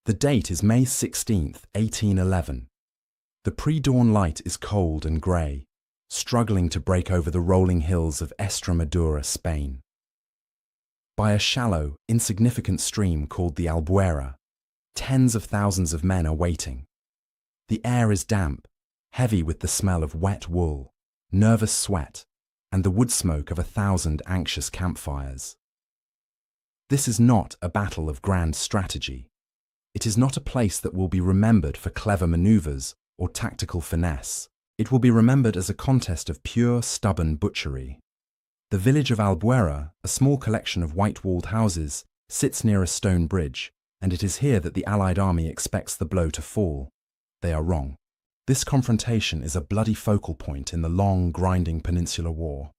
The date is May 16th, 1811. The pre-dawn light is cold and grey, struggling to break over the rolling hills of Extremadura, Spain. By a shallow, insignificant stream called the Albuera, tens of thousands of men are waiting. The air is damp, heavy with the smell of wet wool, nervous sweat, and the wood smoke of 1,000 anxious campfires. This is not a battle of grand strategy. It is not a place that will be remembered for clever maneuvers or tactical finesse. It will be remembered as a contest of pure, stubborn butchery. The village of Albuera, a small collection of white-walled houses, sits near a stone bridge, and it is here that the Allied army expects the blow to fall. They are wrong. This confrontation is a bloody focal point in the long, grinding Peninsular War.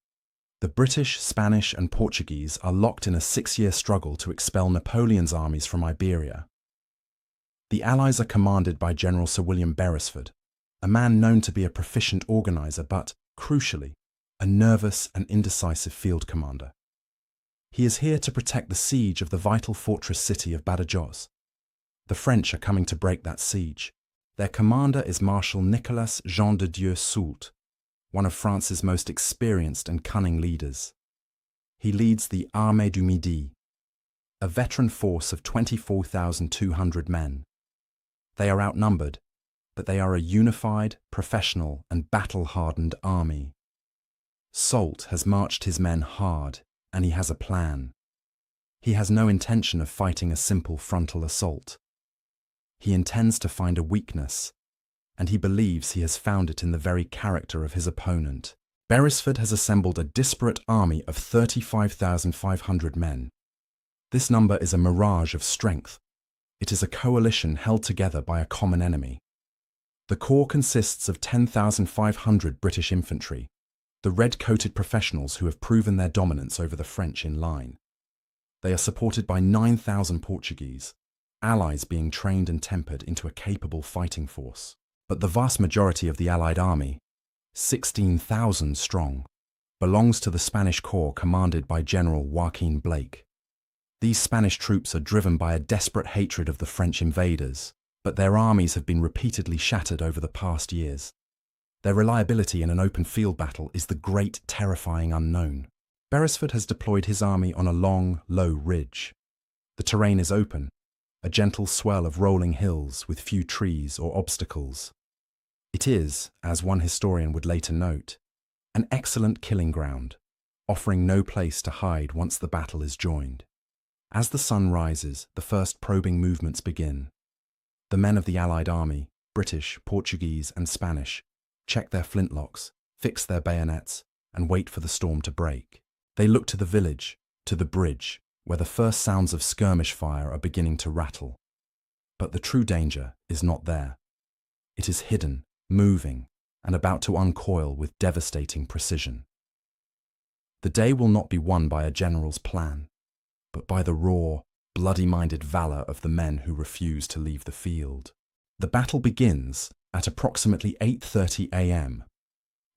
The British, Spanish, and Portuguese are locked in a 6-year struggle to expel Napoleon's armies from Iberia. The Allies are commanded by General Sir William Beresford, a man known to be a proficient organizer but, crucially, a nervous and indecisive field commander. He is here to protect the siege of the vital fortress city of Badajoz. The French are coming to break that siege. Their commander is Marshal Nicolas Jean de Dieu Soult, one of France's most experienced and cunning leaders. He leads the Armée du Midi, a veteran force of 24,200 men. They are outnumbered, but they are a unified, professional, and battle-hardened army. Soult has marched his men hard, and he has a plan. He has no intention of fighting a simple frontal assault. He intends to find a weakness, and he believes he has found it in the very character of his opponent. Beresford has assembled a disparate army of 35,500 men. This number is a mirage of strength. It is a coalition held together by a common enemy. The corps consists of 10,500 British infantry, the red-coated professionals who have proven their dominance over the French in line. They are supported by 9,000 Portuguese, allies being trained and tempered into a capable fighting force. But the vast majority of the Allied army, 16,000 strong, belongs to the Spanish corps commanded by General Joaquin Blake. These Spanish troops are driven by a desperate hatred of the French invaders, but their armies have been repeatedly shattered over the past years. Their reliability in an open field battle is the great, terrifying unknown. Beresford has deployed his army on a long, low ridge. The terrain is open, a gentle swell of rolling hills with few trees or obstacles. It is, as one historian would later note, an excellent killing ground, offering no place to hide once the battle is joined. As the sun rises, the first probing movements begin. The men of the Allied army, British, Portuguese, and Spanish, check their flintlocks, fix their bayonets, and wait for the storm to break. They look to the village, to the bridge, where the first sounds of skirmish fire are beginning to rattle. But the true danger is not there. It is hidden, moving, and about to uncoil with devastating precision. The day will not be won by a general's plan, but by the raw, bloody-minded valor of the men who refuse to leave the field. The battle begins at approximately 8:30 a.m.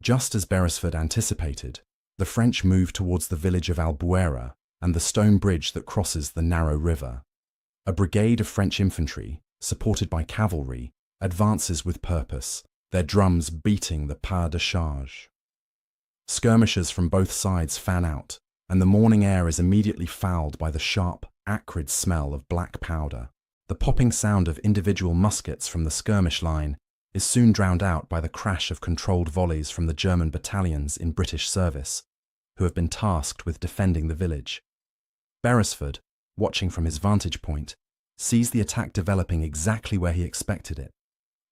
Just as Beresford anticipated, the French move towards the village of Albuera and the stone bridge that crosses the narrow river. A brigade of French infantry, supported by cavalry, advances with purpose, their drums beating the pas de charge. Skirmishers from both sides fan out, and the morning air is immediately fouled by the sharp, acrid smell of black powder. The popping sound of individual muskets from the skirmish line is soon drowned out by the crash of controlled volleys from the German battalions in British service, who have been tasked with defending the village. Beresford, watching from his vantage point, sees the attack developing exactly where he expected it.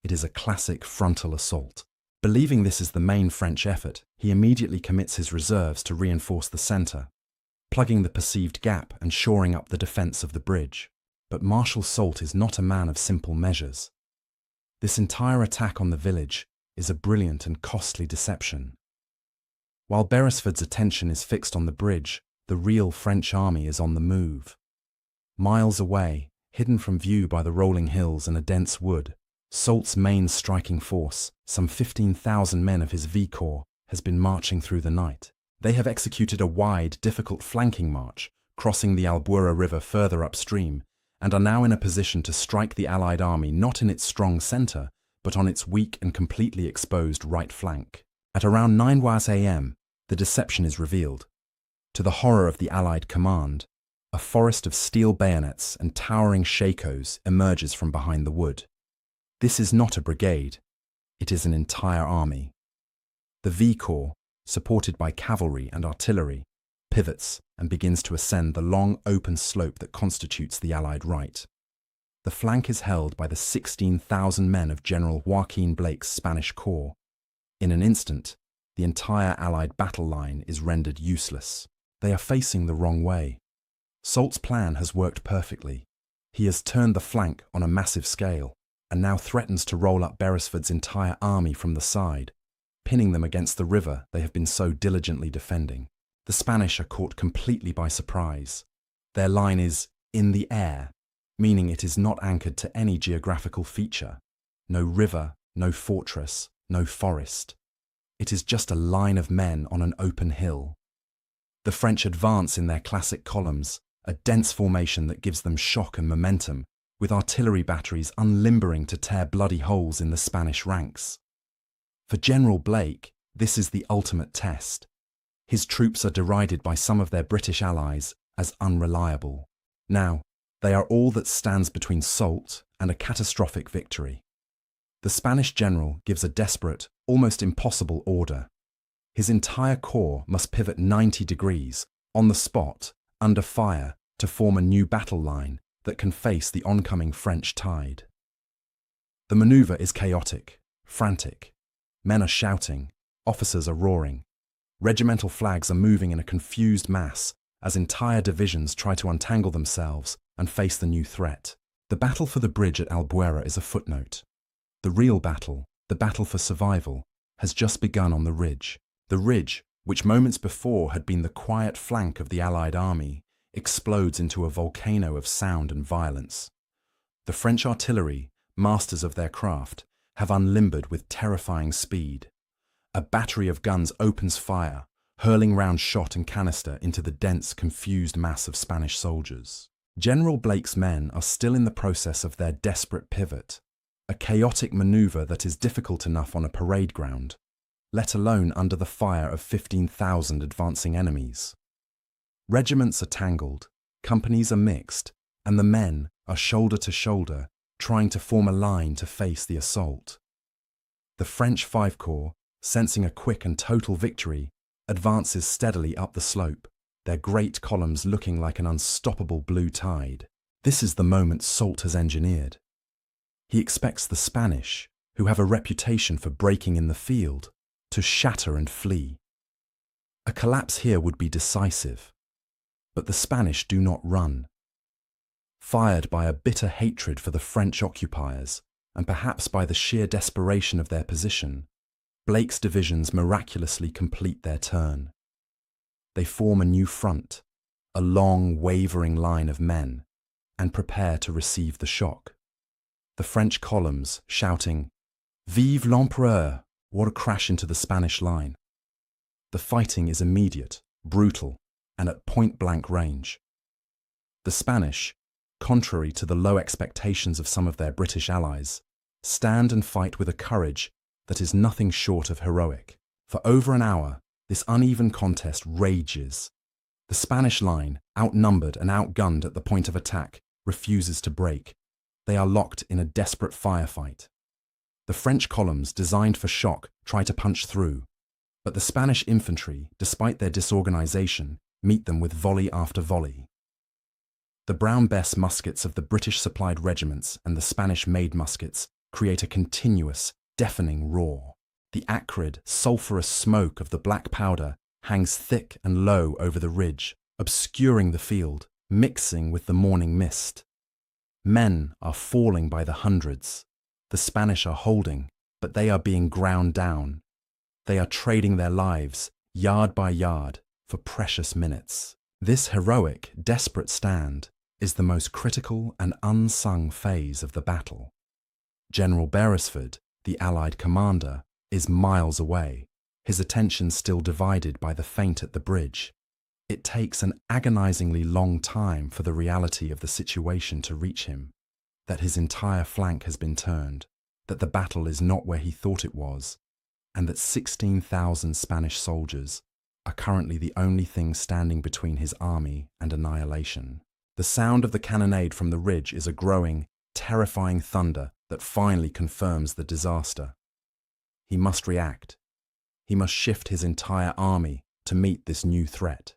It is a classic frontal assault. Believing this is the main French effort, he immediately commits his reserves to reinforce the centre, plugging the perceived gap and shoring up the defence of the bridge. But Marshal Soult is not a man of simple measures. This entire attack on the village is a brilliant and costly deception. While Beresford's attention is fixed on the bridge, the real French army is on the move. Miles away, hidden from view by the rolling hills and a dense wood, Soult's main striking force, some 15,000 men of his V-Corps, has been marching through the night. They have executed a wide, difficult flanking march, crossing the Albuera River further upstream, and are now in a position to strike the Allied army not in its strong centre, but on its weak and completely exposed right flank. At around 9 a.m., the deception is revealed. To the horror of the Allied command, a forest of steel bayonets and towering shakos emerges from behind the wood. This is not a brigade, it is an entire army. The V Corps, supported by cavalry and artillery, pivots and begins to ascend the long open slope that constitutes the Allied right. The flank is held by the 16,000 men of General Joaquin Blake's Spanish Corps. In an instant, the entire Allied battle line is rendered useless. They are facing the wrong way. Soult's plan has worked perfectly. He has turned the flank on a massive scale and now threatens to roll up Beresford's entire army from the side, pinning them against the river they have been so diligently defending. The Spanish are caught completely by surprise. Their line is in the air, meaning it is not anchored to any geographical feature. No river, no fortress, no forest. It is just a line of men on an open hill. The French advance in their classic columns, a dense formation that gives them shock and momentum, with artillery batteries unlimbering to tear bloody holes in the Spanish ranks. For General Blake, this is the ultimate test. His troops are derided by some of their British allies as unreliable. Now, they are all that stands between Soult and a catastrophic victory. The Spanish general gives a desperate, almost impossible order. His entire corps must pivot 90 degrees, on the spot, under fire, to form a new battle line that can face the oncoming French tide. The maneuver is chaotic, frantic. Men are shouting, officers are roaring. Regimental flags are moving in a confused mass as entire divisions try to untangle themselves and face the new threat. The battle for the bridge at Albuera is a footnote. The real battle, the battle for survival, has just begun on the ridge. The ridge, which moments before had been the quiet flank of the Allied army, explodes into a volcano of sound and violence. The French artillery, masters of their craft, have unlimbered with terrifying speed. A battery of guns opens fire, hurling round shot and canister into the dense, confused mass of Spanish soldiers. General Blake's men are still in the process of their desperate pivot, a chaotic maneuver that is difficult enough on a parade ground, let alone under the fire of 15,000 advancing enemies. Regiments are tangled, companies are mixed, and the men are shoulder to shoulder, trying to form a line to face the assault. The French Five Corps, sensing a quick and total victory, advances steadily up the slope, their great columns looking like an unstoppable blue tide. This is the moment Soult has engineered. He expects the Spanish, who have a reputation for breaking in the field, to shatter and flee. A collapse here would be decisive. But the Spanish do not run. Fired by a bitter hatred for the French occupiers, and perhaps by the sheer desperation of their position, Blake's divisions miraculously complete their turn. They form a new front, a long, wavering line of men, and prepare to receive the shock. The French columns, shouting, "Vive l'Empereur!" or crash into the Spanish line. The fighting is immediate, brutal, and at point-blank range. The Spanish, contrary to the low expectations of some of their British allies, stand and fight with a courage that is nothing short of heroic. For over an hour, this uneven contest rages. The Spanish line, outnumbered and outgunned at the point of attack, refuses to break. They are locked in a desperate firefight. The French columns, designed for shock, try to punch through, but the Spanish infantry, despite their disorganization, meet them with volley after volley. The Brown Bess muskets of the British-supplied regiments and the Spanish-made muskets create a continuous, deafening roar. The acrid, sulphurous smoke of the black powder hangs thick and low over the ridge, obscuring the field, mixing with the morning mist. Men are falling by the hundreds. The Spanish are holding, but they are being ground down. They are trading their lives, yard by yard, for precious minutes. This heroic, desperate stand is the most critical and unsung phase of the battle. General Beresford, the Allied commander, is miles away, his attention still divided by the feint at the bridge. It takes an agonizingly long time for the reality of the situation to reach him, that his entire flank has been turned, that the battle is not where he thought it was, and that 16,000 Spanish soldiers are currently the only thing standing between his army and annihilation. The sound of the cannonade from the ridge is a growing, terrifying thunder that finally confirms the disaster. He must react. He must shift his entire army to meet this new threat.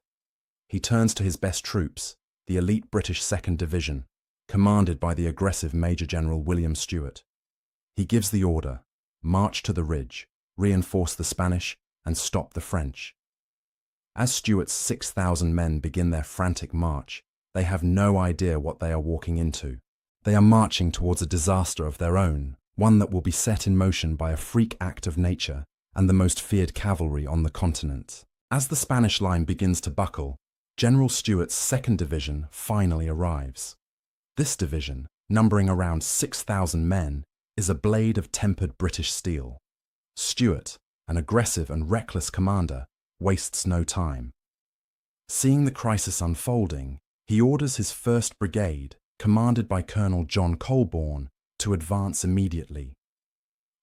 He turns to his best troops, the elite British 2nd Division, commanded by the aggressive Major General William Stewart. He gives the order, march to the ridge, reinforce the Spanish, and stop the French. As Stewart's 6,000 men begin their frantic march, they have no idea what they are walking into. They are marching towards a disaster of their own, one that will be set in motion by a freak act of nature and the most feared cavalry on the continent. As the Spanish line begins to buckle, General Stewart's 2nd Division finally arrives. This division, numbering around 6,000 men, is a blade of tempered British steel. Stewart, an aggressive and reckless commander, wastes no time. Seeing the crisis unfolding, he orders his 1st Brigade, commanded by Colonel John Colborne, to advance immediately.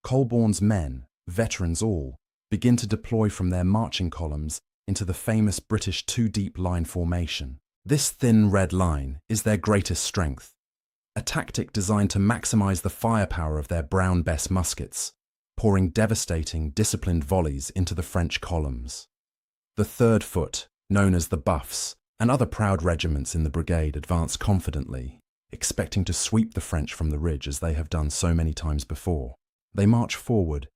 Colborne's men, veterans all, begin to deploy from their marching columns into the famous British two-deep line formation. This thin red line is their greatest strength, a tactic designed to maximize the firepower of their Brown Bess muskets, pouring devastating, disciplined volleys into the French columns. The 3rd Foot, known as the Buffs, and other proud regiments in the brigade advance confidently, expecting to sweep the French from the ridge as they have done so many times before. They march forward,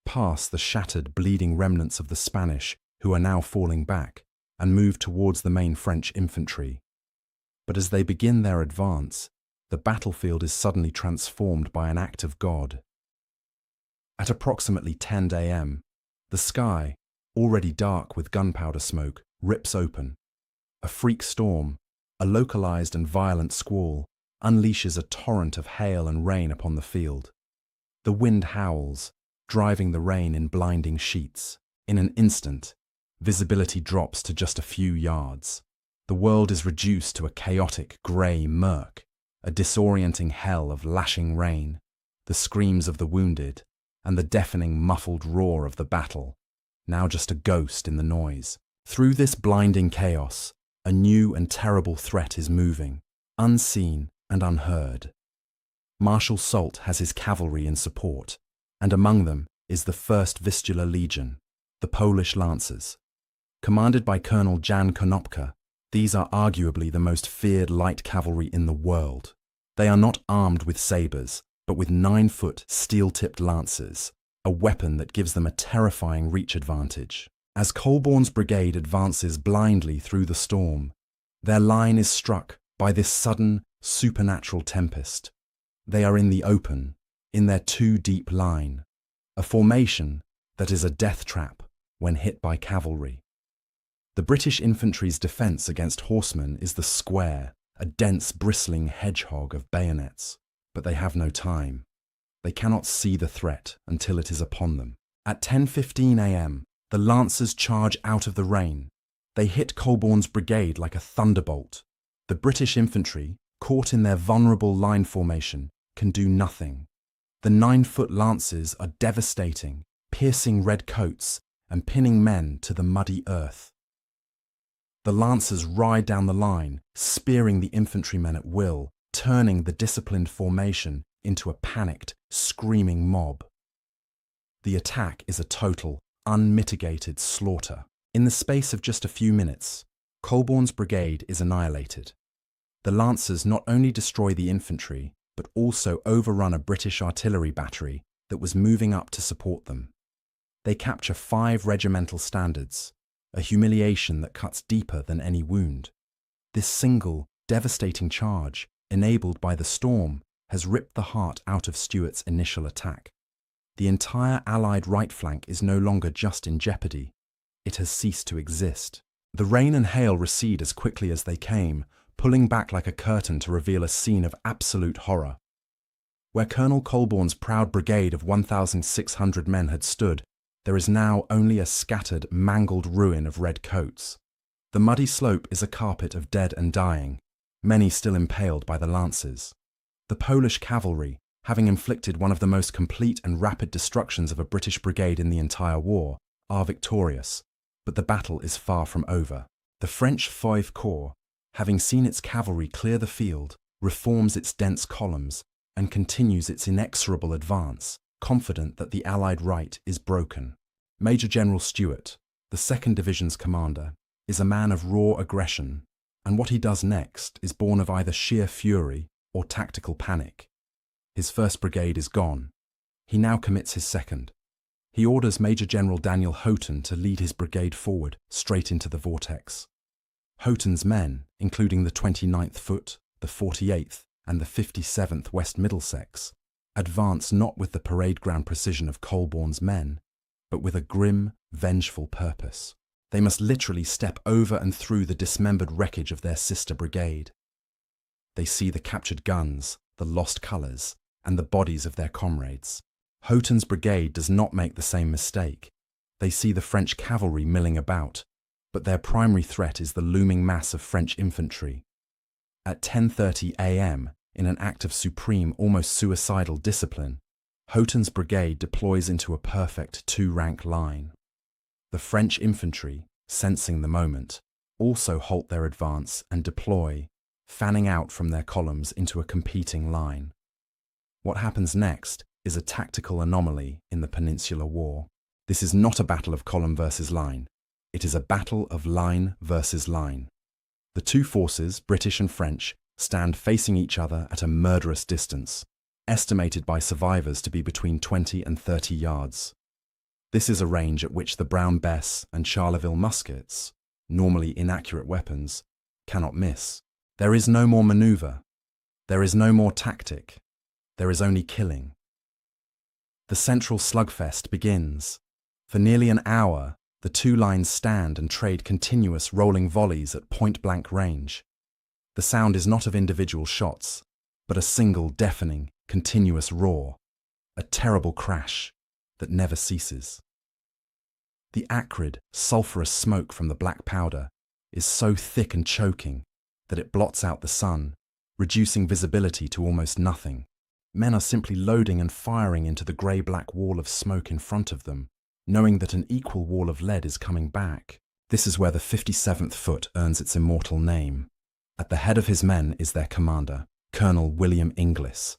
past the shattered, bleeding remnants of the Spanish who are now falling back, and move towards the main French infantry. But as they begin their advance, the battlefield is suddenly transformed by an act of God. At approximately 10 a.m., the sky, already dark with gunpowder smoke, rips open. A freak storm, a localized and violent squall, unleashes a torrent of hail and rain upon the field. The wind howls, driving the rain in blinding sheets. In an instant, visibility drops to just a few yards. The world is reduced to a chaotic grey murk, a disorienting hell of lashing rain, the screams of the wounded, and the deafening muffled roar of the battle, now just a ghost in the noise. Through this blinding chaos, a new and terrible threat is moving, unseen and unheard. Marshal Soult has his cavalry in support, and among them is the 1st Vistula Legion, the Polish Lancers. Commanded by Colonel Jan Konopka, these are arguably the most feared light cavalry in the world. They are not armed with sabres, but with 9-foot steel-tipped lances, a weapon that gives them a terrifying reach advantage. As Colborne's brigade advances blindly through the storm, their line is struck by this sudden, supernatural tempest. They are in the open, in their two-deep line, a formation that is a death trap when hit by cavalry. The British infantry's defence against horsemen is the square, a dense, bristling hedgehog of bayonets. But they have no time. They cannot see the threat until it is upon them. At 10:15 a.m., the Lancers charge out of the rain. They hit Colborne's brigade like a thunderbolt. The British infantry, caught in their vulnerable line formation, can do nothing. The 9-foot Lancers are devastating, piercing red coats and pinning men to the muddy earth. The Lancers ride down the line, spearing the infantrymen at will, turning the disciplined formation into a panicked, screaming mob. The attack is a total, unmitigated slaughter. In the space of just a few minutes, Colborne's brigade is annihilated. The Lancers not only destroy the infantry, but also overrun a British artillery battery that was moving up to support them. They capture 5 regimental standards, a humiliation that cuts deeper than any wound. This single, devastating charge, enabled by the storm, has ripped the heart out of Stewart's initial attack. The entire Allied right flank is no longer just in jeopardy. It has ceased to exist. The rain and hail recede as quickly as they came, pulling back like a curtain to reveal a scene of absolute horror. Where Colonel Colborne's proud brigade of 1,600 men had stood, there is now only a scattered, mangled ruin of red coats. The muddy slope is a carpet of dead and dying, many still impaled by the lances. The Polish cavalry, having inflicted one of the most complete and rapid destructions of a British brigade in the entire war, are victorious, but the battle is far from over. The French 5th Corps, having seen its cavalry clear the field, reforms its dense columns and continues its inexorable advance, confident that the Allied right is broken. Major General Stuart, the 2nd Division's commander, is a man of raw aggression, and what he does next is born of either sheer fury or tactical panic. His 1st Brigade is gone. He now commits his 2nd. He orders Major General Daniel Houghton to lead his brigade forward, straight into the vortex. Houghton's men, including the 29th Foot, the 48th, and the 57th West Middlesex, advance not with the parade ground precision of Colborne's men, but with a grim, vengeful purpose. They must literally step over and through the dismembered wreckage of their sister brigade. They see the captured guns, the lost colours, and the bodies of their comrades. Houghton's brigade does not make the same mistake. They see the French cavalry milling about, but their primary threat is the looming mass of French infantry. At 10:30 a.m., in an act of supreme, almost suicidal discipline, Houghton's brigade deploys into a perfect two-rank line. The French infantry, sensing the moment, also halt their advance and deploy, fanning out from their columns into a competing line. What happens next is a tactical anomaly in the Peninsular War. This is not a battle of column versus line. It is a battle of line versus line. The two forces, British and French, stand facing each other at a murderous distance, estimated by survivors to be between 20 and 30 yards. This is a range at which the Brown Bess and Charleville muskets, normally inaccurate weapons, cannot miss. There is no more manoeuvre. There is no more tactic. There is only killing. The central slugfest begins. For nearly an hour, the two lines stand and trade continuous rolling volleys at point-blank range. The sound is not of individual shots, but a single deafening, continuous roar, a terrible crash that never ceases. The acrid, sulphurous smoke from the black powder is so thick and choking that it blots out the sun, reducing visibility to almost nothing. Men are simply loading and firing into the grey-black wall of smoke in front of them, knowing that an equal wall of lead is coming back. This is where the 57th Foot earns its immortal name. At the head of his men is their commander, Colonel William Inglis.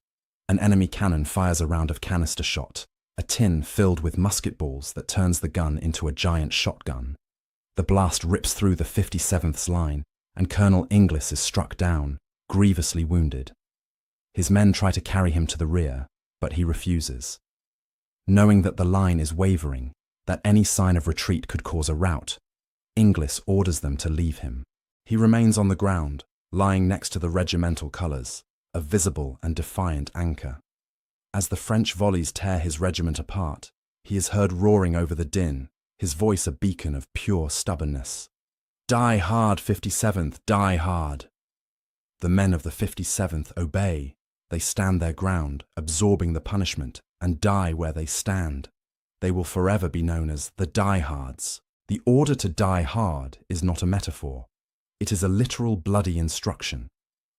An enemy cannon fires a round of canister shot, a tin filled with musket balls that turns the gun into a giant shotgun. The blast rips through the 57th's line, and Colonel Inglis is struck down, grievously wounded. His men try to carry him to the rear, but he refuses. Knowing that the line is wavering, that any sign of retreat could cause a rout, Inglis orders them to leave him. He remains on the ground, lying next to the regimental colours, a visible and defiant anchor. As the French volleys tear his regiment apart, he is heard roaring over the din, his voice a beacon of pure stubbornness. "Die hard, 57th, die hard!" The men of the 57th obey. They stand their ground, absorbing the punishment, and die where they stand. They will forever be known as the diehards. The order to die hard is not a metaphor. It is a literal bloody instruction,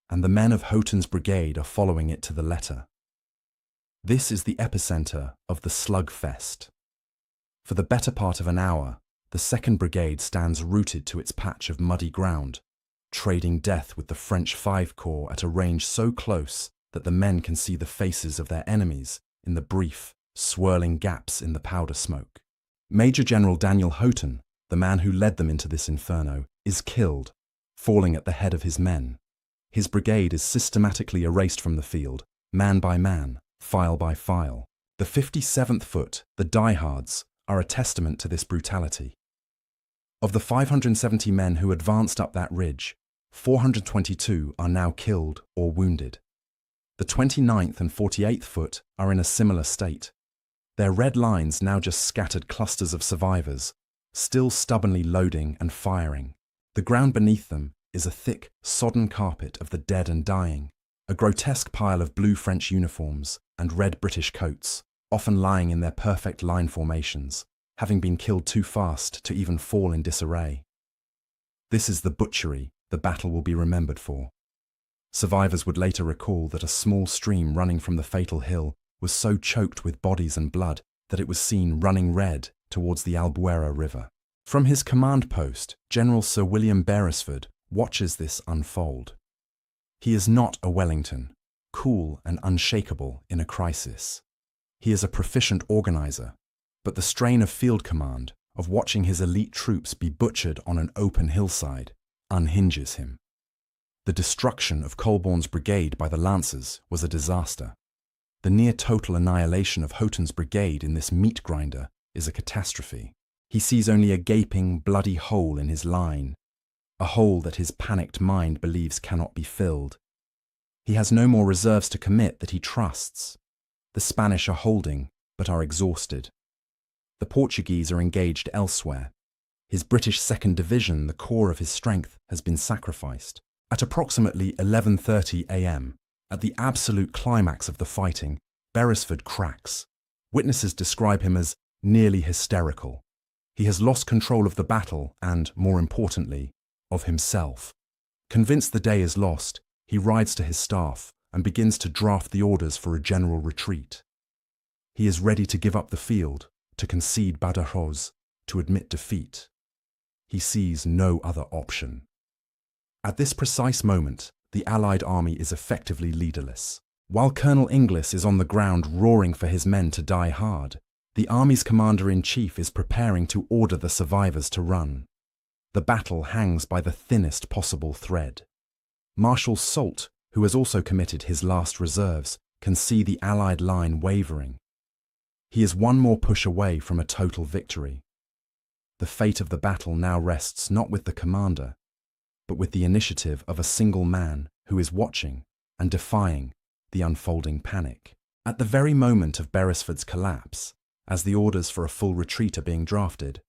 and the men of Houghton's brigade are following it to the letter. This is the epicenter of the slugfest. For the better part of an hour, the 2nd Brigade stands rooted to its patch of muddy ground, trading death with the French 5th Corps at a range so close that the men can see the faces of their enemies in the brief, swirling gaps in the powder smoke. Major General Daniel Houghton, the man who led them into this inferno, is killed, falling at the head of his men. His brigade is systematically erased from the field, man by man, file by file. The 57th Foot, the diehards, are a testament to this brutality. Of the 570 men who advanced up that ridge, 422 are now killed or wounded. The 29th and 48th Foot are in a similar state. Their red lines now just scattered clusters of survivors, still stubbornly loading and firing. The ground beneath them is a thick, sodden carpet of the dead and dying, a grotesque pile of blue French uniforms and red British coats, often lying in their perfect line formations, having been killed too fast to even fall in disarray. This is the butchery the battle will be remembered for. Survivors would later recall that a small stream running from the fatal hill was so choked with bodies and blood that it was seen running red towards the Albuera River. From his command post, General Sir William Beresford watches this unfold. He is not a Wellington, cool and unshakable in a crisis. He is a proficient organizer, but the strain of field command, of watching his elite troops be butchered on an open hillside, unhinges him. The destruction of Colborne's brigade by the Lancers was a disaster. The near-total annihilation of Houghton's brigade in this meat grinder is a catastrophe. He sees only a gaping, bloody hole in his line, a hole that his panicked mind believes cannot be filled. He has no more reserves to commit that he trusts. The Spanish are holding, but are exhausted. The Portuguese are engaged elsewhere. His British 2nd Division, the core of his strength, has been sacrificed. At approximately 11:30 a.m., at the absolute climax of the fighting, Beresford cracks. Witnesses describe him as nearly hysterical. He has lost control of the battle and, more importantly, of himself. Convinced the day is lost, he rides to his staff and begins to draft the orders for a general retreat. He is ready to give up the field, to concede Badajoz, to admit defeat. He sees no other option. At this precise moment, the Allied army is effectively leaderless. While Colonel Inglis is on the ground roaring for his men to die hard, the army's commander-in-chief is preparing to order the survivors to run. The battle hangs by the thinnest possible thread. Marshal Soult, who has also committed his last reserves, can see the Allied line wavering. He is one more push away from a total victory. The fate of the battle now rests not with the commander, but with the initiative of a single man who is watching and defying the unfolding panic. At the very moment of Beresford's collapse, as the orders for a full retreat are being drafted,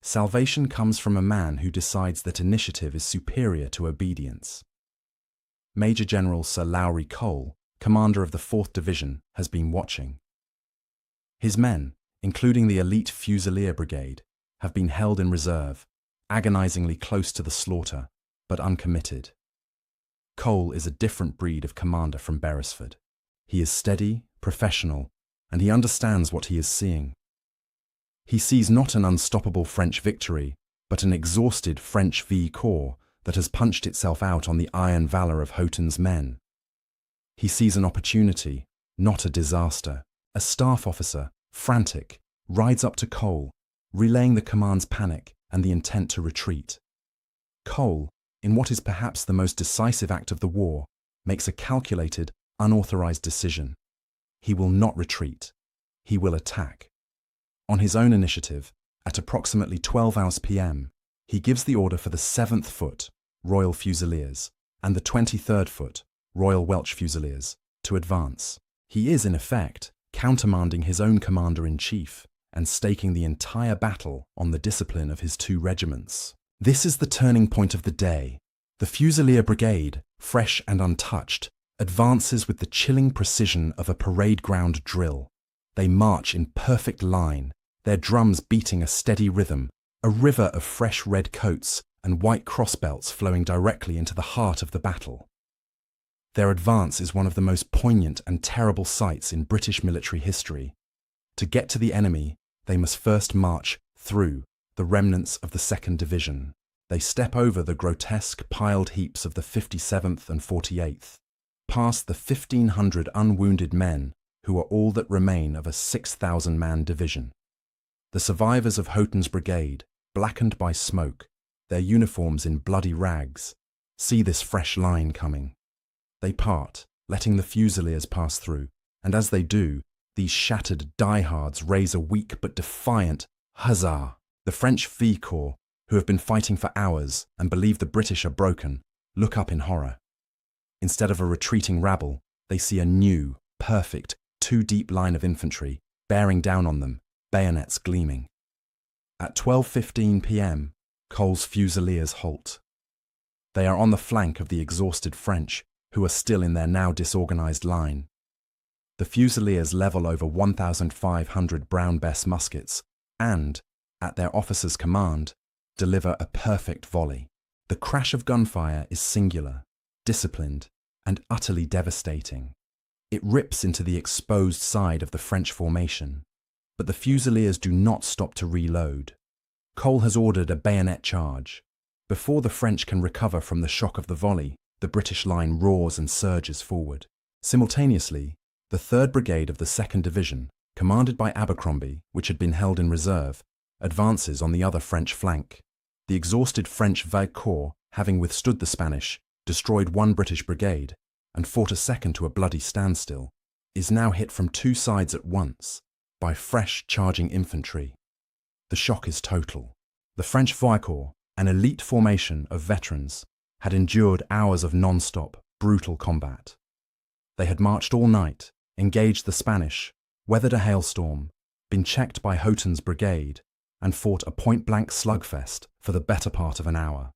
salvation comes from a man who decides that initiative is superior to obedience. Major General Sir Lowry Cole, commander of the 4th Division, has been watching. His men, including the elite Fusilier Brigade, have been held in reserve, agonizingly close to the slaughter, but uncommitted. Cole is a different breed of commander from Beresford. He is steady, professional, and he understands what he is seeing. He sees not an unstoppable French victory, but an exhausted French V-Corps that has punched itself out on the iron valor of Houghton's men. He sees an opportunity, not a disaster. A staff officer, frantic, rides up to Cole, relaying the command's panic and the intent to retreat. Cole, in what is perhaps the most decisive act of the war, makes a calculated, unauthorized decision. He will not retreat. He will attack. On his own initiative, at approximately 12 p.m., he gives the order for the 7th Foot, Royal Fusiliers, and the 23rd Foot, Royal Welch Fusiliers, to advance. He is, in effect, countermanding his own commander-in-chief and staking the entire battle on the discipline of his 2 regiments. This is the turning point of the day. The Fusilier Brigade, fresh and untouched, advances with the chilling precision of a parade ground drill. They march in perfect line, their drums beating a steady rhythm, a river of fresh red coats and white crossbelts flowing directly into the heart of the battle. Their advance is one of the most poignant and terrible sights in British military history. To get to the enemy, they must first march through the remnants of the 2nd Division. They step over the grotesque piled heaps of the 57th and 48th, past the 1,500 unwounded men who are all that remain of a 6,000-man division. The survivors of Houghton's brigade, blackened by smoke, their uniforms in bloody rags, see this fresh line coming. They part, letting the Fusiliers pass through, and as they do, these shattered diehards raise a weak but defiant huzzah. The French V-Corps, who have been fighting for hours and believe the British are broken, look up in horror. Instead of a retreating rabble, they see a new, perfect, two-deep line of infantry bearing down on them, bayonets gleaming. At 12:15 p.m, Cole's Fusiliers halt. They are on the flank of the exhausted French, who are still in their now disorganized line. The Fusiliers level over 1,500 Brown Bess muskets and, at their officer's command, deliver a perfect volley. The crash of gunfire is singular, disciplined, and utterly devastating. It rips into the exposed side of the French formation, but the Fusiliers do not stop to reload. Cole has ordered a bayonet charge. Before the French can recover from the shock of the volley, the British line roars and surges forward. Simultaneously, the 3rd Brigade of the 2nd Division, commanded by Abercrombie, which had been held in reserve, advances on the other French flank. The exhausted French Vague Corps, having withstood the Spanish, destroyed one British brigade, and fought a second to a bloody standstill, is now hit from 2 sides at once by fresh charging infantry. The shock is total. The French Vague Corps, an elite formation of veterans, had endured hours of non-stop, brutal combat. They had marched all night, engaged the Spanish, weathered a hailstorm, been checked by Houghton's brigade, and fought a point-blank slugfest for the better part of an hour.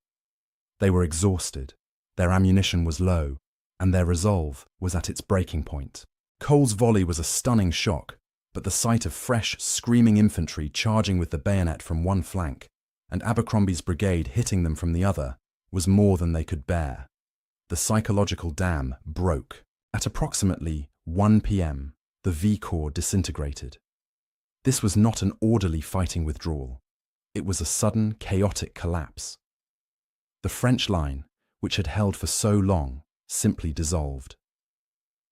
They were exhausted, their ammunition was low, and their resolve was at its breaking point. Cole's volley was a stunning shock, but the sight of fresh, screaming infantry charging with the bayonet from one flank, and Abercrombie's brigade hitting them from the other, was more than they could bear. The psychological dam broke. At approximately 1 p.m., the V Corps disintegrated. This was not an orderly fighting withdrawal. It was a sudden, chaotic collapse. The French line, which had held for so long, simply dissolved.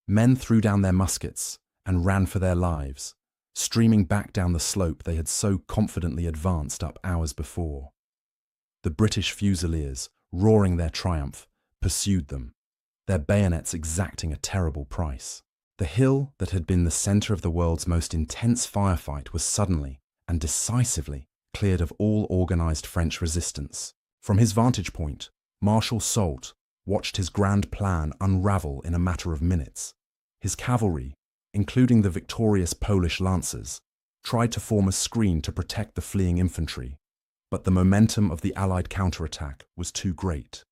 Men threw down their muskets and ran for their lives, streaming back down the slope they had so confidently advanced up hours before. The British Fusiliers, roaring their triumph, pursued them, their bayonets exacting a terrible price. The hill that had been the centre of the world's most intense firefight was suddenly and decisively cleared of all organised French resistance. From his vantage point, Marshal Soult watched his grand plan unravel in a matter of minutes. His cavalry, including the victorious Polish lancers, tried to form a screen to protect the fleeing infantry, but the momentum of the Allied counterattack was too great.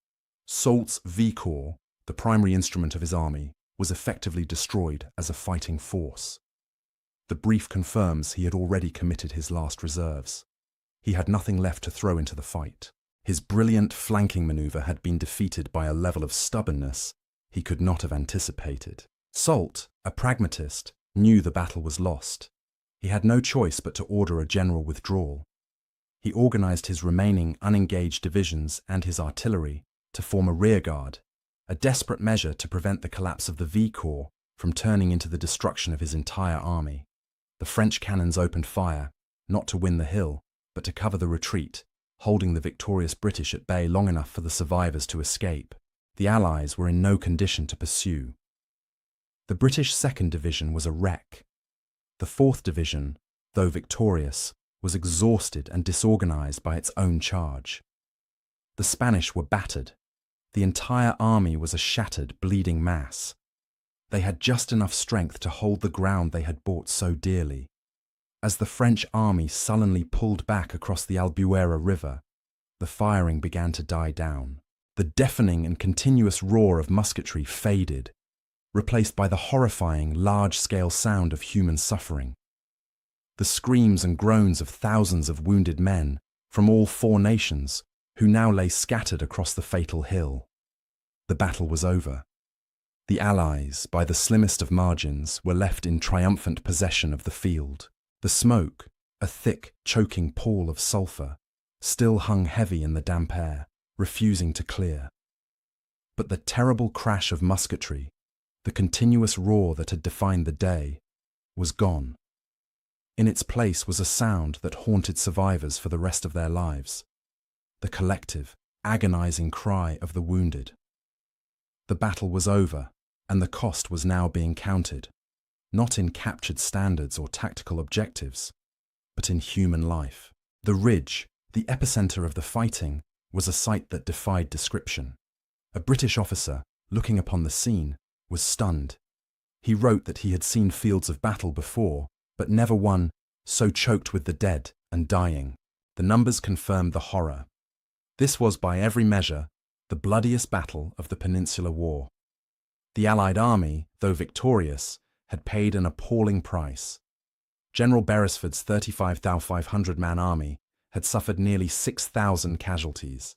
Soult's V Corps, the primary instrument of his army, was effectively destroyed as a fighting force. The brief confirms he had already committed his last reserves. He had nothing left to throw into the fight. His brilliant flanking maneuver had been defeated by a level of stubbornness he could not have anticipated. Soult, a pragmatist, knew the battle was lost. He had no choice but to order a general withdrawal. He organised his remaining unengaged divisions and his artillery to form a rearguard, a desperate measure to prevent the collapse of the V Corps from turning into the destruction of his entire army. The French cannons opened fire, not to win the hill, but to cover the retreat, holding the victorious British at bay long enough for the survivors to escape. The Allies were in no condition to pursue. The British 2nd Division was a wreck. The 4th Division, though victorious, was exhausted and disorganised by its own charge. The Spanish were battered. The entire army was a shattered, bleeding mass. They had just enough strength to hold the ground they had bought so dearly. As the French army sullenly pulled back across the Albuera River, the firing began to die down. The deafening and continuous roar of musketry faded, replaced by the horrifying, large-scale sound of human suffering. The screams and groans of thousands of wounded men from all 4 nations who now lay scattered across the fatal hill. The battle was over. The Allies, by the slimmest of margins, were left in triumphant possession of the field. The smoke, a thick, choking pall of sulphur, still hung heavy in the damp air, refusing to clear. But the terrible crash of musketry, the continuous roar that had defined the day, was gone. In its place was a sound that haunted survivors for the rest of their lives: the collective, agonizing cry of the wounded. The battle was over, and the cost was now being counted, not in captured standards or tactical objectives, but in human life. The ridge, the epicenter of the fighting, was a sight that defied description. A British officer, looking upon the scene, was stunned. He wrote that he had seen fields of battle before, but never one so choked with the dead and dying. The numbers confirmed the horror. This was, by every measure, the bloodiest battle of the Peninsular War. The Allied army, though victorious, had paid an appalling price. General Beresford's 35,500-man army had suffered nearly 6,000 casualties.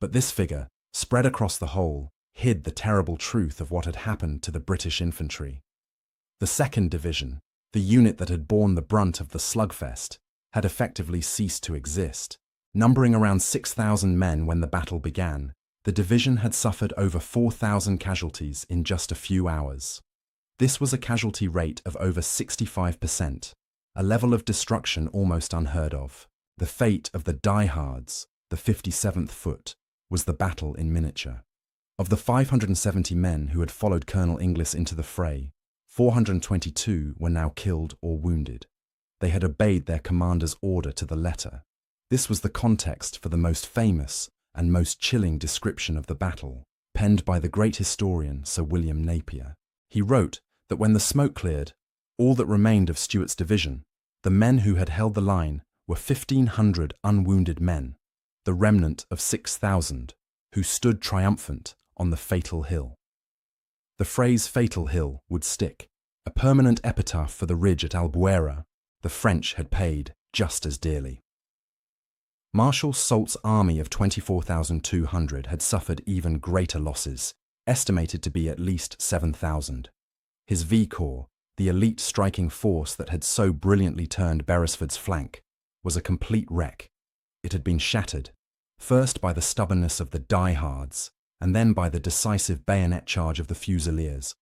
But this figure, spread across the whole, hid the terrible truth of what had happened to the British infantry. The 2nd Division, the unit that had borne the brunt of the slugfest, had effectively ceased to exist. Numbering around 6,000 men when the battle began, the division had suffered over 4,000 casualties in just a few hours. This was a casualty rate of over 65%, a level of destruction almost unheard of. The fate of the diehards, the 57th Foot, was the battle in miniature. Of the 570 men who had followed Colonel Inglis into the fray, 422 were now killed or wounded. They had obeyed their commander's order to the letter. This was the context for the most famous and most chilling description of the battle, penned by the great historian Sir William Napier. He wrote that when the smoke cleared, all that remained of Stuart's division, the men who had held the line, were 1,500 unwounded men, the remnant of 6,000, who stood triumphant on the fatal hill. The phrase fatal hill would stick, a permanent epitaph for the ridge at Albuera. The French had paid just as dearly. Marshal Soult's army of 24,200 had suffered even greater losses, estimated to be at least 7,000. His V Corps, the elite striking force that had so brilliantly turned Beresford's flank, was a complete wreck. It had been shattered, first by the stubbornness of the diehards, and then by the decisive bayonet charge of the Fusiliers.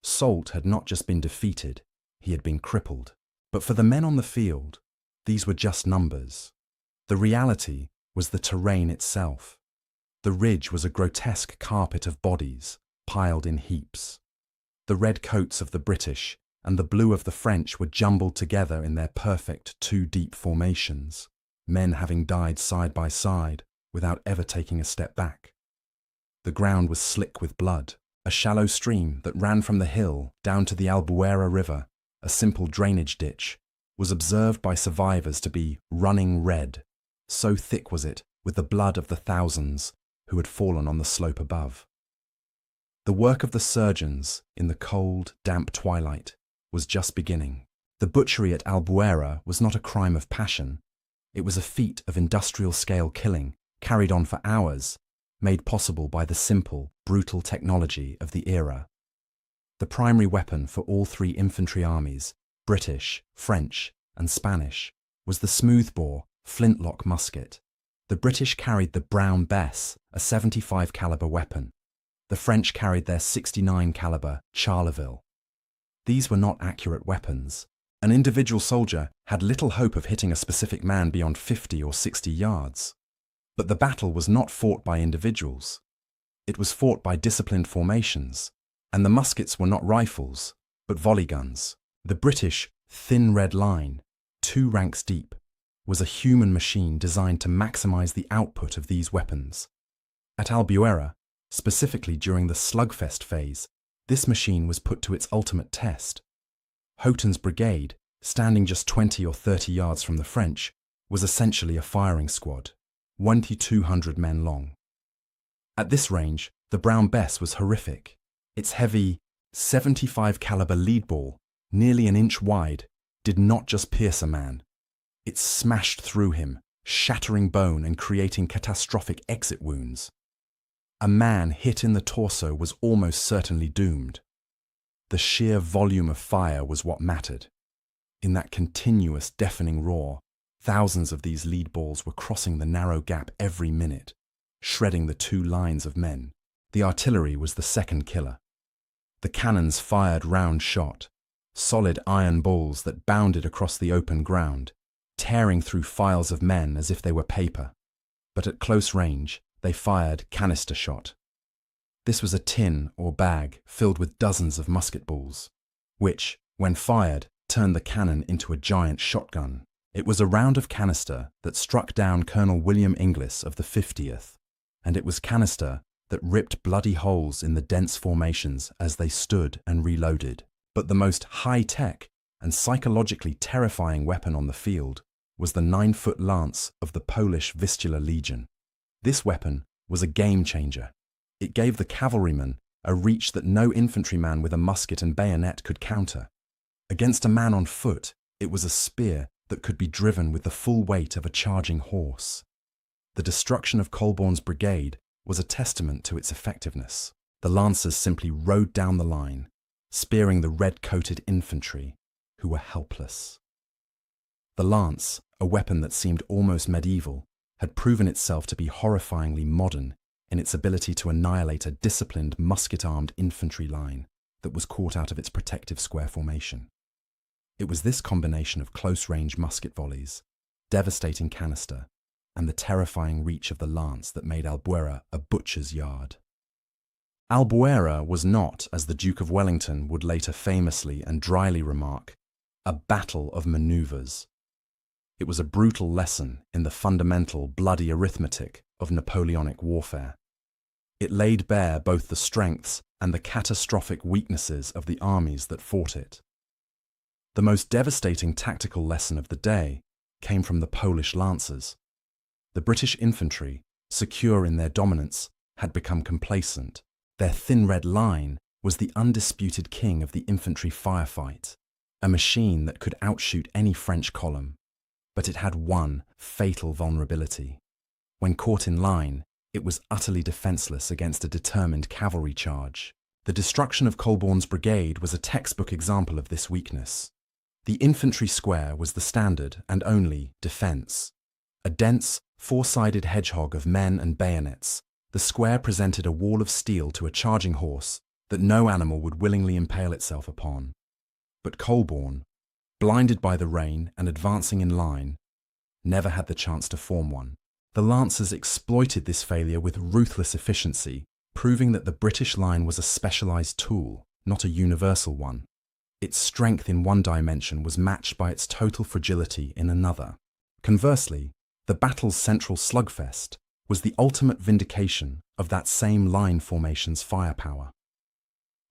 Soult had not just been defeated, he had been crippled. But for the men on the field, these were just numbers. The reality was the terrain itself. The ridge was a grotesque carpet of bodies, piled in heaps. The red coats of the British and the blue of the French were jumbled together in their perfect two-deep formations, men having died side by side without ever taking a step back. The ground was slick with blood. A shallow stream that ran from the hill down to the Albuera River, a simple drainage ditch, was observed by survivors to be running red. So thick was it with the blood of the thousands who had fallen on the slope above. The work of the surgeons in the cold, damp twilight was just beginning. The butchery at Albuera was not a crime of passion. It was a feat of industrial-scale killing, carried on for hours, made possible by the simple, brutal technology of the era. The primary weapon for all 3 infantry armies, British, French, and Spanish, was the smoothbore, flintlock musket. The British carried the Brown Bess, a 75 caliber weapon. The French carried their 69 caliber Charleville. These were not accurate weapons. An individual soldier had little hope of hitting a specific man beyond 50 or 60 yards. But the battle was not fought by individuals. It was fought by disciplined formations, and the muskets were not rifles, but volley guns. The British thin red line, 2 ranks deep, was a human machine designed to maximize the output of these weapons. At Albuera, specifically during the slugfest phase, this machine was put to its ultimate test. Houghton's brigade, standing just 20 or 30 yards from the French, was essentially a firing squad, 200 men long. At this range, the Brown Bess was horrific. Its heavy, 75 caliber lead ball, nearly an inch wide, did not just pierce a man. It smashed through him, shattering bone and creating catastrophic exit wounds. A man hit in the torso was almost certainly doomed. The sheer volume of fire was what mattered. In that continuous, deafening roar, thousands of these lead balls were crossing the narrow gap every minute, shredding the 2 lines of men. The artillery was the second killer. The cannons fired round shot, solid iron balls that bounded across the open ground, tearing through files of men as if they were paper. But at close range, they fired canister shot. This was a tin or bag filled with dozens of musket balls, which, when fired, turned the cannon into a giant shotgun. It was a round of canister that struck down Colonel William Inglis of the 50th, and it was canister that ripped bloody holes in the dense formations as they stood and reloaded. But the most high-tech and psychologically terrifying weapon on the field was the 9-foot lance of the Polish Vistula Legion. This weapon was a game-changer. It gave the cavalryman a reach that no infantryman with a musket and bayonet could counter. Against a man on foot, it was a spear that could be driven with the full weight of a charging horse. The destruction of Colborne's brigade was a testament to its effectiveness. The lancers simply rode down the line, spearing the red-coated infantry, who were helpless. The lance, a weapon that seemed almost medieval, had proven itself to be horrifyingly modern in its ability to annihilate a disciplined, musket-armed infantry line that was caught out of its protective square formation. It was this combination of close-range musket volleys, devastating canister, and the terrifying reach of the lance that made Albuera a butcher's yard. Albuera was not, as the Duke of Wellington would later famously and dryly remark, a battle of manoeuvres. It was a brutal lesson in the fundamental bloody arithmetic of Napoleonic warfare. It laid bare both the strengths and the catastrophic weaknesses of the armies that fought it. The most devastating tactical lesson of the day came from the Polish lancers. The British infantry, secure in their dominance, had become complacent. Their thin red line was the undisputed king of the infantry firefight, a machine that could outshoot any French column. But it had one fatal vulnerability. When caught in line, it was utterly defenseless against a determined cavalry charge. The destruction of Colborne's brigade was a textbook example of this weakness. The infantry square was the standard and only defence. A dense, four-sided hedgehog of men and bayonets, the square presented a wall of steel to a charging horse that no animal would willingly impale itself upon. But Colborne, blinded by the rain and advancing in line, never had the chance to form one. The lancers exploited this failure with ruthless efficiency, proving that the British line was a specialised tool, not a universal one. Its strength in one dimension was matched by its total fragility in another. Conversely, the battle's central slugfest was the ultimate vindication of that same line formation's firepower.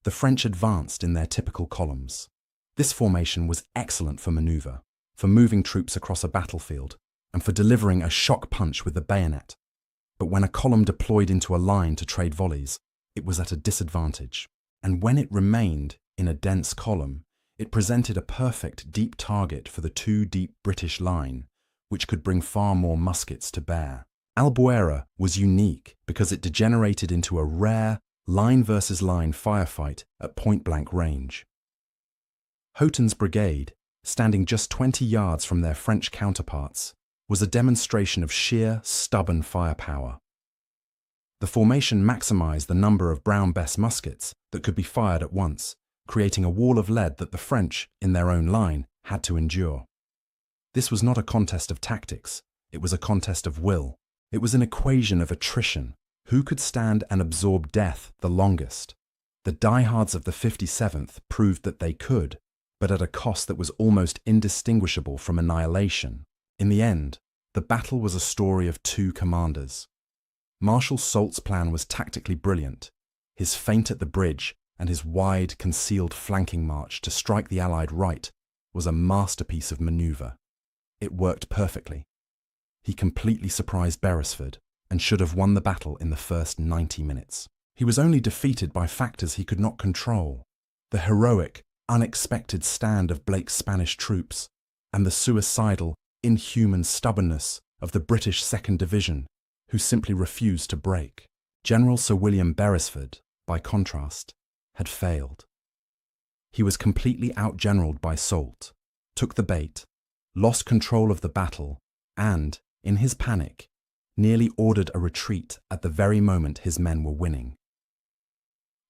The French advanced in their typical columns. This formation was excellent for manoeuvre, for moving troops across a battlefield, and for delivering a shock punch with the bayonet. But when a column deployed into a line to trade volleys, it was at a disadvantage. And when it remained in a dense column, it presented a perfect deep target for the too deep British line, which could bring far more muskets to bear. Albuera was unique because it degenerated into a rare line-versus-line firefight at point-blank range. Houghton's brigade, standing just 20 yards from their French counterparts, was a demonstration of sheer, stubborn firepower. The formation maximised the number of Brown Bess muskets that could be fired at once, creating a wall of lead that the French, in their own line, had to endure. This was not a contest of tactics, it was a contest of will. It was an equation of attrition. Who could stand and absorb death the longest? The diehards of the 57th proved that they could, but at a cost that was almost indistinguishable from annihilation. In the end, the battle was a story of two commanders. Marshal Soult's plan was tactically brilliant. His feint at the bridge and his wide, concealed flanking march to strike the Allied right was a masterpiece of manoeuvre. It worked perfectly. He completely surprised Beresford and should have won the battle in the first 90 minutes. He was only defeated by factors he could not control: the heroic, unexpected stand of Blake's Spanish troops and the suicidal, inhuman stubbornness of the British 2nd Division, who simply refused to break. General Sir William Beresford, by contrast, had failed. He was completely outgeneraled by Soult, took the bait, lost control of the battle, and, in his panic, nearly ordered a retreat at the very moment his men were winning.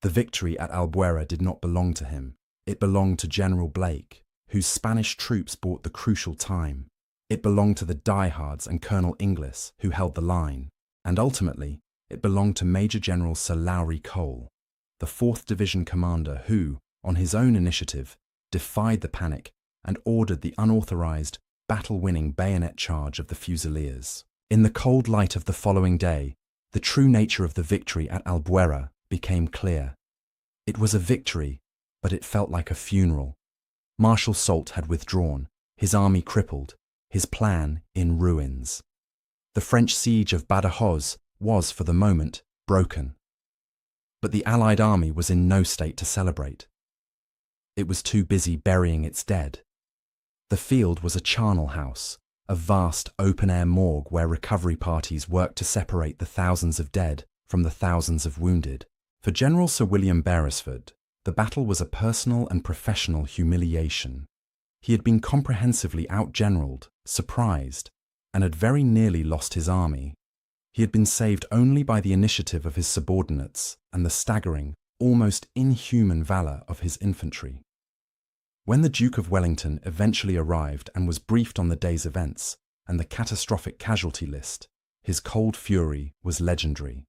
The victory at Albuera did not belong to him. It belonged to General Blake, whose Spanish troops bought the crucial time. It belonged to the diehards and Colonel Inglis, who held the line. And ultimately, it belonged to Major General Sir Lowry Cole, the 4th Division commander who, on his own initiative, defied the panic and ordered the unauthorized, battle-winning bayonet charge of the Fusiliers. In the cold light of the following day, the true nature of the victory at Albuera became clear. It was a victory, but it felt like a funeral. Marshal Soult had withdrawn, his army crippled, his plan in ruins. The French siege of Badajoz was, for the moment, broken. But the Allied army was in no state to celebrate. It was too busy burying its dead. The field was a charnel house, a vast open-air morgue where recovery parties worked to separate the thousands of dead from the thousands of wounded. For General Sir William Beresford, the battle was a personal and professional humiliation. He had been comprehensively outgeneraled, surprised, and had very nearly lost his army. He had been saved only by the initiative of his subordinates and the staggering, almost inhuman valour of his infantry. When the Duke of Wellington eventually arrived and was briefed on the day's events and the catastrophic casualty list, his cold fury was legendary.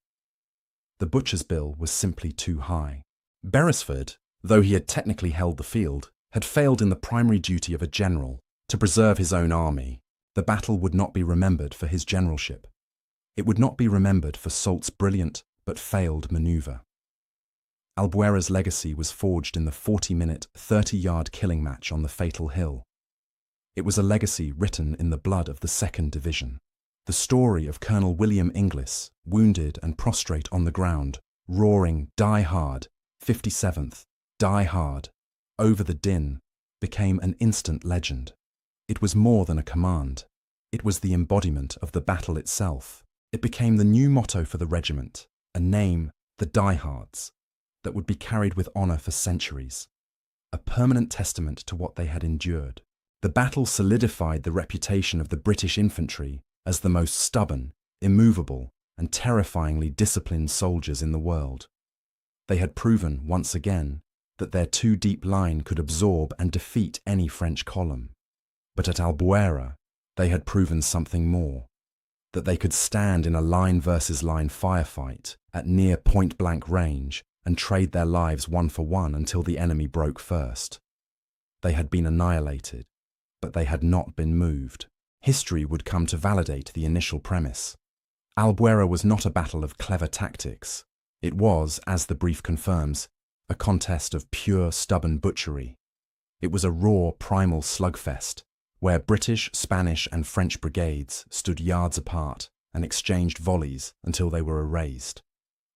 The butcher's bill was simply too high. Beresford, though he had technically held the field, had failed in the primary duty of a general, to preserve his own army. The battle would not be remembered for his generalship. It would not be remembered for Soult's brilliant but failed manoeuvre. Albuera's legacy was forged in the 40-minute, 30-yard killing match on the fatal hill. It was a legacy written in the blood of the 2nd Division. The story of Colonel William Inglis, wounded and prostrate on the ground, roaring, "Die hard, 57th, die hard," over the din, became an instant legend. It was more than a command. It was the embodiment of the battle itself. It became the new motto for the regiment, a name, the Diehards, that would be carried with honour for centuries, a permanent testament to what they had endured. The battle solidified the reputation of the British infantry as the most stubborn, immovable, and terrifyingly disciplined soldiers in the world. They had proven, once again, that their two-deep line could absorb and defeat any French column. But at Albuera, they had proven something more, that they could stand in a line-versus-line firefight at near point-blank range and trade their lives one for one until the enemy broke first. They had been annihilated, but they had not been moved. History would come to validate the initial premise. Albuera was not a battle of clever tactics. It was, as the brief confirms, a contest of pure, stubborn butchery. It was a raw, primal slugfest, where British, Spanish, and French brigades stood yards apart and exchanged volleys until they were erased.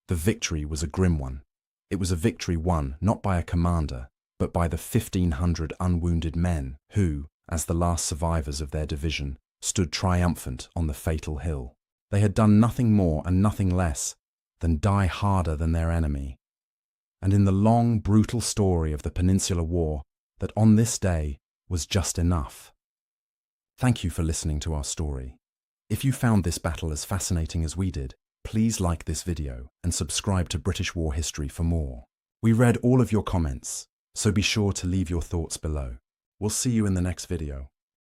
The victory was a grim one. It was a victory won not by a commander, but by the 1,500 unwounded men who, as the last survivors of their division, stood triumphant on the fatal hill. They had done nothing more and nothing less than die harder than their enemy. And in the long, brutal story of the Peninsular War, that on this day was just enough. Thank you for listening to our story. If you found this battle as fascinating as we did, please like this video and subscribe to British War History for more. We read all of your comments, so be sure to leave your thoughts below. We'll see you in the next video.